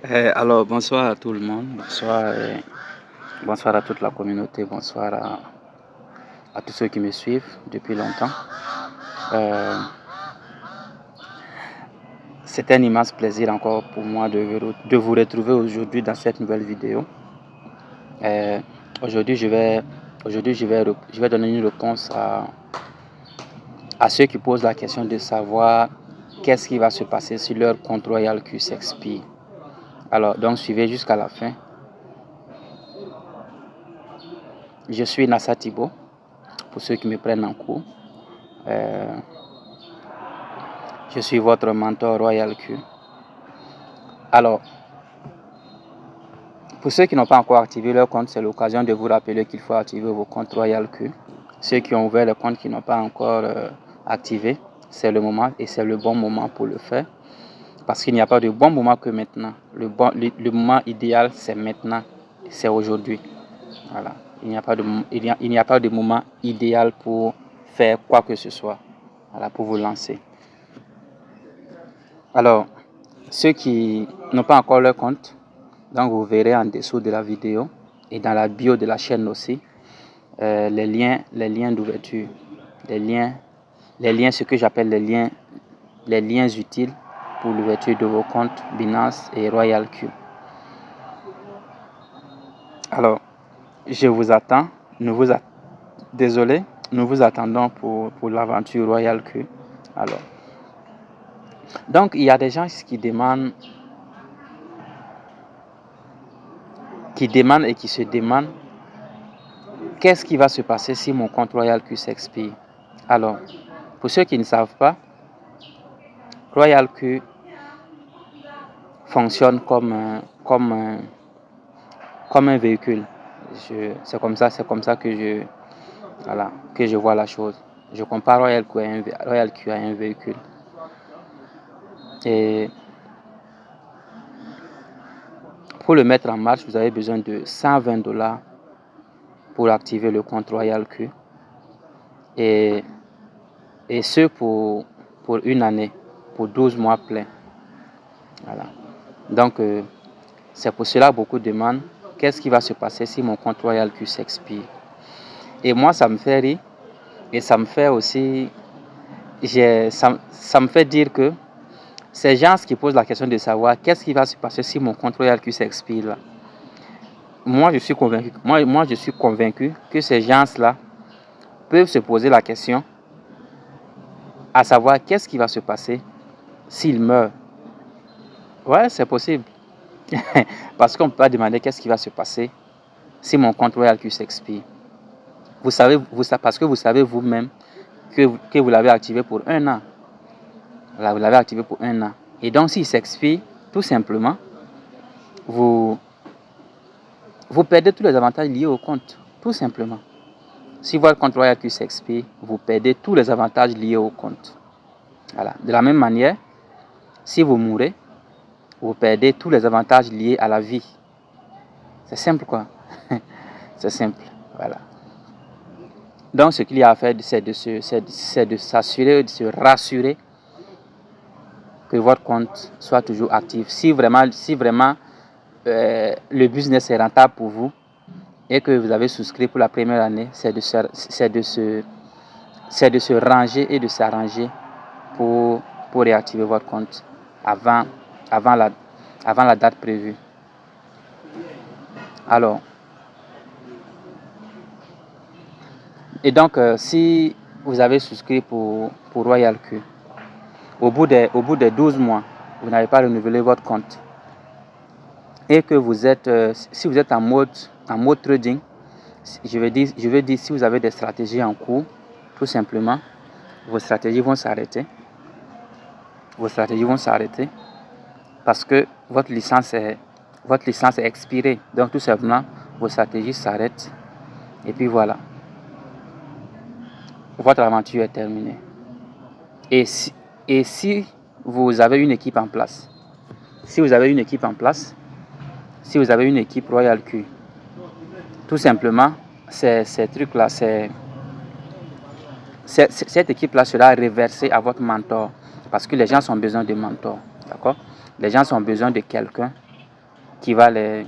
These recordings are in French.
Alors, bonsoir à tout le monde, bonsoir à toute la communauté, bonsoir à tous ceux qui me suivent depuis longtemps. C'est un immense plaisir encore pour moi de vous retrouver aujourd'hui dans cette nouvelle vidéo. Aujourd'hui, je vais donner une réponse à ceux qui posent la question de savoir qu'est-ce qui va se passer si leur compte Royal Q s'expire. Alors, donc, suivez jusqu'à la fin. Je suis Nassa Thibault, pour ceux qui me prennent en cours. Je suis votre mentor Royal Q. Alors, pour ceux qui n'ont pas encore activé leur compte, c'est l'occasion de vous rappeler qu'il faut activer vos comptes Royal Q. Ceux qui ont ouvert le compte qui n'ont pas encore activé, c'est le moment et c'est le bon moment pour le faire. Parce qu'il n'y a pas de bon moment que maintenant. Le moment idéal, c'est maintenant, c'est aujourd'hui. Voilà. Il n'y a pas de moment idéal pour faire quoi que ce soit. Voilà, pour vous lancer. Alors, ceux qui n'ont pas encore leur compte, donc vous verrez en dessous de la vidéo et dans la bio de la chaîne aussi, les liens d'ouverture, les liens, ce que j'appelle les liens utiles pour l'ouverture de vos comptes Binance et Royal Q. Alors, je vous attends, désolé, nous vous attendons pour l'aventure Royal Q. Alors, donc il y a des gens qui demandent et qui se demandent qu'est-ce qui va se passer si mon compte Royal Q s'expire. Alors, pour ceux qui ne savent pas, Royal Q fonctionne comme un véhicule. C'est comme ça que je vois la chose. Je compare Royal Q à un véhicule. Et pour le mettre en marche, vous avez besoin de $120 pour activer le compte Royal Q. Et ce pour une année, pour 12 mois pleins. Voilà. Donc, c'est pour cela que beaucoup demandent qu'est-ce qui va se passer si mon compte Royal Q s'expire. Et moi, ça me fait rire. Et ça me fait aussi... ça me fait dire que ces gens qui posent la question de savoir qu'est-ce qui va se passer si mon compte Royal Q s'expire là. Moi, je suis convaincu que ces gens-là peuvent se poser la question à savoir qu'est-ce qui va se passer s'ils meurent. Ouais, c'est possible. Parce qu'on ne peut pas demander qu'est-ce qui va se passer si mon compte Royal Q s'expire. Parce que vous savez vous-même que vous l'avez activé pour 1 an. Là, vous l'avez activé pour 1 an. Et donc, s'il s'expire, tout simplement, vous perdez tous les avantages liés au compte. Tout simplement. Si votre compte Royal Q s'expire, vous perdez tous les avantages liés au compte. Voilà. De la même manière, si vous mourrez, vous perdez tous les avantages liés à la vie. C'est simple, quoi. C'est simple. Voilà. Donc, ce qu'il y a à faire, c'est de s'assurer, de se rassurer que votre compte soit toujours actif. Si vraiment le business est rentable pour vous et que vous avez souscrit pour la première année, c'est de se ranger et de s'arranger pour réactiver votre compte avant la date prévue. Alors, et donc, si vous avez souscrit pour Royal Q, au bout des 12 mois, vous n'avez pas renouvelé votre compte et que vous êtes, si vous êtes en mode trading, je veux dire, si vous avez des stratégies en cours, tout simplement, vos stratégies vont s'arrêter. Parce que votre licence est expirée. Donc, tout simplement, vos stratégies s'arrêtent. Et puis voilà. Votre aventure est terminée. Et si vous avez une équipe en place, si vous avez une équipe Royal Q, tout simplement, ces trucs-là, cette équipe-là sera reversée à votre mentor. Parce que les gens ont besoin de mentors. D'accord? Les gens ont besoin de quelqu'un qui va les,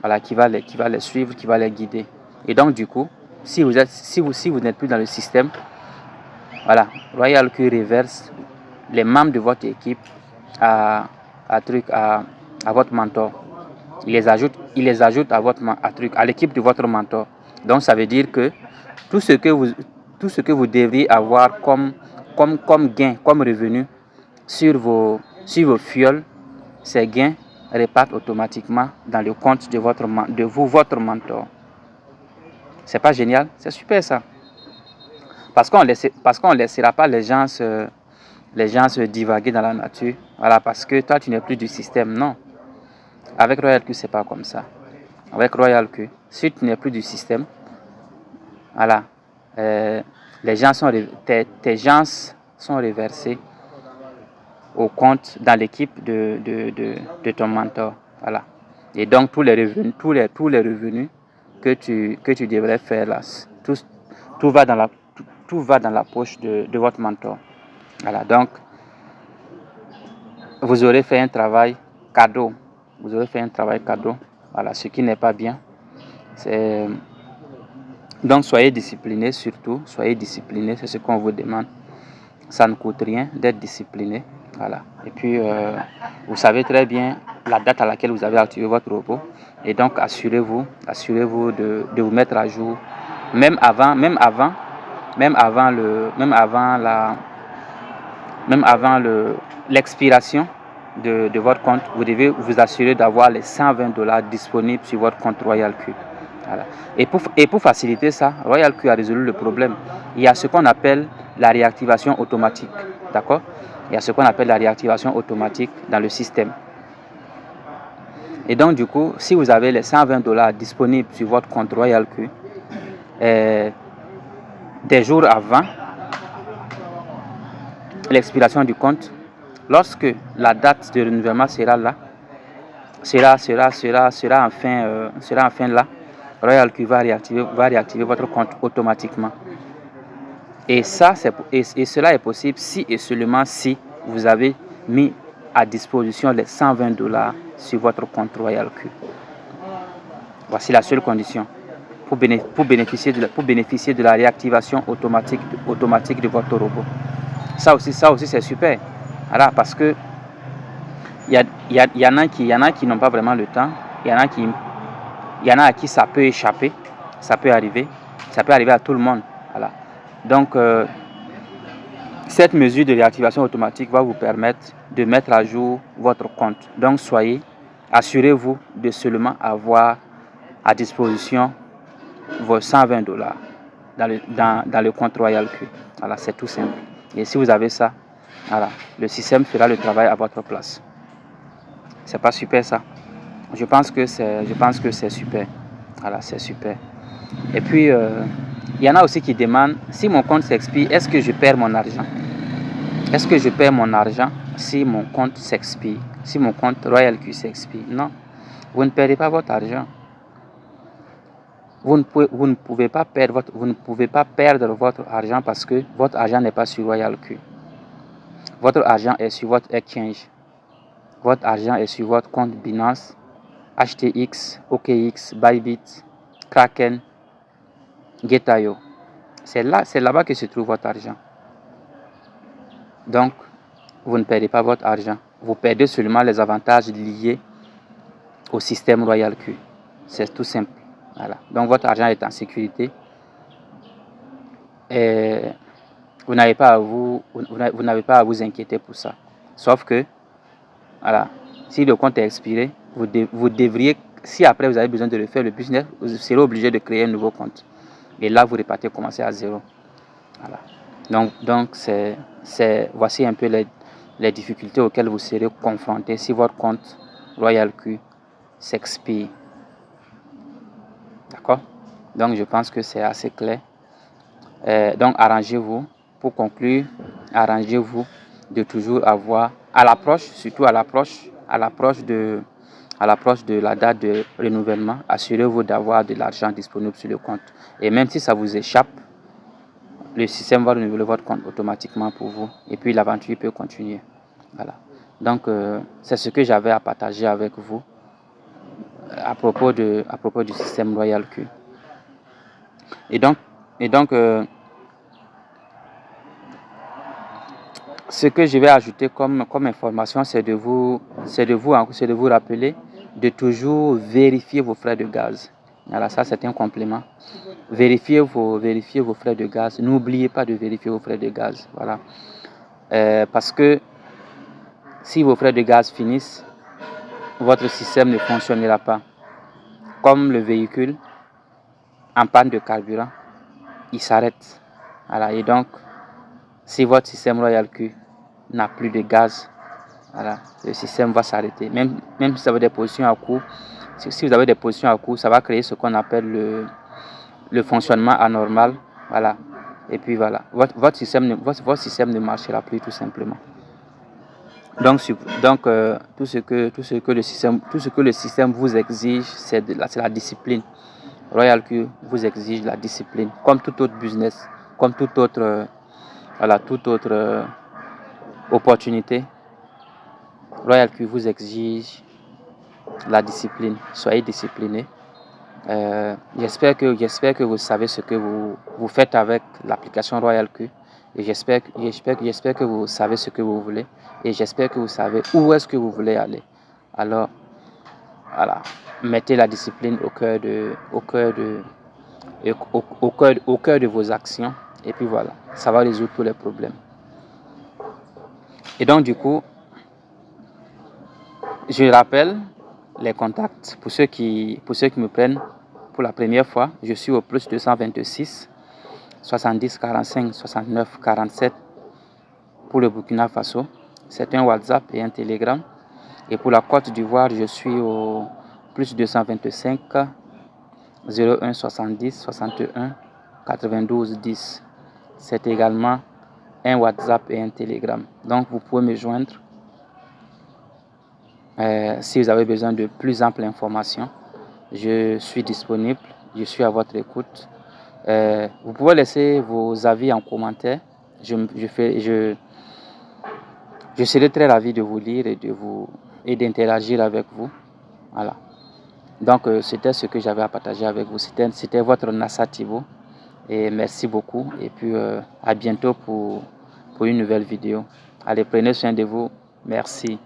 voilà, qui va les suivre, qui va les guider. Et donc du coup, si vous n'êtes plus dans le système, voilà, Royal Q reverse les membres de votre équipe à votre mentor. Il les ajoute à l'équipe de votre mentor. Donc ça veut dire que tout ce que vous devriez avoir comme gain, comme revenu sur vos fuels, ces gains repartent automatiquement dans le compte de votre mentor. C'est pas génial? C'est super ça. Parce qu'on ne laissera pas les gens se divaguer dans la nature. Voilà, parce que toi, tu n'es plus du système. Non. Avec Royal Q, c'est pas comme ça. Avec Royal Q, si tu n'es plus du système, voilà, tes gens sont reversés au compte dans l'équipe de ton mentor. Voilà. Et donc, tous les revenus que tu devrais faire là, tout va dans la poche de votre mentor. Voilà. Donc, vous aurez fait un travail cadeau. Voilà, ce qui n'est pas bien. Donc, soyez disciplinés surtout. Soyez disciplinés, c'est ce qu'on vous demande. Ça ne coûte rien d'être discipliné. Voilà. Et puis, vous savez très bien la date à laquelle vous avez activé votre robot. Et donc, assurez-vous de vous mettre à jour. Même avant l'expiration de votre compte, vous devez vous assurer d'avoir les $120 disponibles sur votre compte Royal Q. Voilà. Et pour faciliter ça, Royal Q a résolu le problème. Il y a ce qu'on appelle la réactivation automatique. D'accord? Il y a ce qu'on appelle la réactivation automatique dans le système. Et donc, du coup, si vous avez les $120 disponibles sur votre compte Royal Q, des jours avant l'expiration du compte, lorsque la date de renouvellement sera là, sera enfin là, Royal Q va réactiver votre compte automatiquement. Et cela est possible si et seulement si vous avez mis à disposition les $120 sur votre compte Royal Q. Voici la seule condition pour bénéficier de la réactivation automatique de votre robot. Ça aussi c'est super. Voilà, parce que il y en a qui n'ont pas vraiment le temps. Il y en a à qui ça peut échapper. Ça peut arriver à tout le monde. Voilà. Donc, cette mesure de réactivation automatique va vous permettre de mettre à jour votre compte. Donc, assurez-vous de seulement avoir à disposition vos $120 dans le compte Royal Q. Voilà, c'est tout simple. Et si vous avez ça, voilà, le système fera le travail à votre place. C'est pas super ça? Je pense que c'est super. Voilà, c'est super. Et puis, il y en a aussi qui demandent, si mon compte s'expire, est-ce que je perds mon argent? Est-ce que je perds mon argent si mon compte s'expire? Si mon compte Royal Q s'expire? Non, vous ne perdez pas votre argent. Vous ne pouvez pas perdre votre argent parce que votre argent n'est pas sur Royal Q. Votre argent est sur votre exchange. Votre argent est sur votre compte Binance, HTX, OKX, Bybit, Kraken, Gate.io. C'est là-bas que se trouve votre argent. Donc, vous ne perdez pas votre argent. Vous perdez seulement les avantages liés au système Royal Q. C'est tout simple. Voilà. Donc, votre argent est en sécurité. Et vous n'avez pas à vous inquiéter pour ça. Sauf que, voilà, si le compte est expiré, vous devriez, si après vous avez besoin de refaire le business, vous serez obligé de créer un nouveau compte. Et là, vous repartez, commencer à zéro. Voilà. Donc voici un peu les difficultés auxquelles vous serez confrontés si votre compte Royal Q s'expire. D'accord? Donc, je pense que c'est assez clair. Donc, arrangez-vous, pour conclure, arrangez-vous de toujours avoir, surtout à l'approche de la date de renouvellement, assurez-vous d'avoir de l'argent disponible sur le compte. Et même si ça vous échappe, le système va renouveler votre compte automatiquement pour vous. Et puis l'aventure peut continuer. Voilà. Donc, c'est ce que j'avais à partager avec vous. à propos du système Royal Q. Et donc, ce que je vais ajouter comme information, c'est de vous rappeler de toujours vérifier vos frais de gaz. Voilà, ça c'est un complément. Vérifiez vos frais de gaz. N'oubliez pas de vérifier vos frais de gaz. Voilà. Parce que si vos frais de gaz finissent, votre système ne fonctionnera pas. Comme le véhicule, en panne de carburant, il s'arrête. Voilà. Et donc, si votre système Royal Q n'a plus de gaz, voilà, le système va s'arrêter. Même si vous avez des positions à court, si vous avez des positions à court, ça va créer ce qu'on appelle le fonctionnement anormal. Voilà. Et puis voilà, votre système ne marchera plus tout simplement. Donc tout ce que le système vous exige, c'est la discipline. Royal Q vous exige la discipline, comme tout autre business, comme toute autre opportunité. Royal Q vous exige la discipline. Soyez discipliné. J'espère que vous savez ce que vous faites avec l'application Royal Q. Et j'espère que vous savez ce que vous voulez. Et j'espère que vous savez où est-ce que vous voulez aller. Alors, voilà, mettez la discipline au cœur de vos actions. Et puis voilà, ça va résoudre tous les problèmes. Et donc du coup, je rappelle les contacts pour ceux qui me prennent pour la première fois. Je suis au plus 226 70 45 69 47 pour le Burkina Faso. C'est un WhatsApp et un Telegram. Et pour la Côte d'Ivoire, je suis au plus 225 01 70 61 92 10. C'est également un WhatsApp et un Telegram. Donc vous pouvez me joindre si vous avez besoin de plus ample information. Je suis disponible, je suis à votre écoute. Vous pouvez laisser vos avis en commentaire. Je serai très ravi de vous lire et d'interagir avec vous. Voilà. Donc c'était ce que j'avais à partager avec vous. C'était votre Nassa Thibault. Et merci beaucoup. Et puis à bientôt pour une nouvelle vidéo. Allez, prenez soin de vous. Merci.